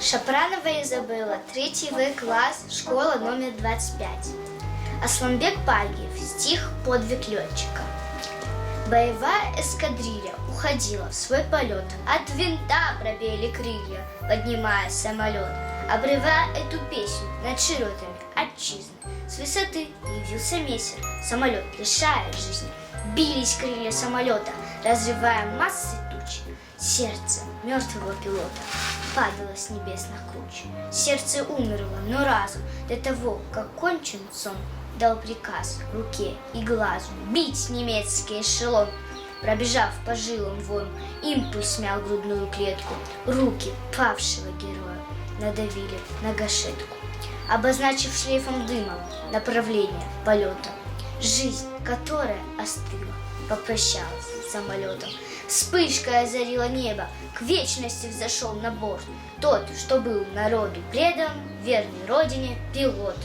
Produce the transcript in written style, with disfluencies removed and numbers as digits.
Шапранова Изабелла, 3 В класс, школа номер 25. Асланбек Пальгиев, стих «Подвиг летчика». Боевая эскадрилья уходила в свой полет. От винта пробили крылья, поднимая самолет. Обрывая эту песню над широтами отчизны, с высоты явился мессер, самолет лишая жизни. Бились крылья самолета, разрывая массы туч. Сердце мертвого пилота падало с небесных круч. Сердце умерло, но разум до того, как кончен сон, дал приказ руке и глазу бить немецкий эшелон. Пробежав по жилам воем, импульс смял грудную клетку. Руки павшего героя надавили на гашетку, обозначив шлейфом дыма направление полета. Жизнь, которая остыла, попрощалась с самолетом. Вспышкой озарила небо, к вечности взошел на борт тот, что был народу предан, верный родине пилот.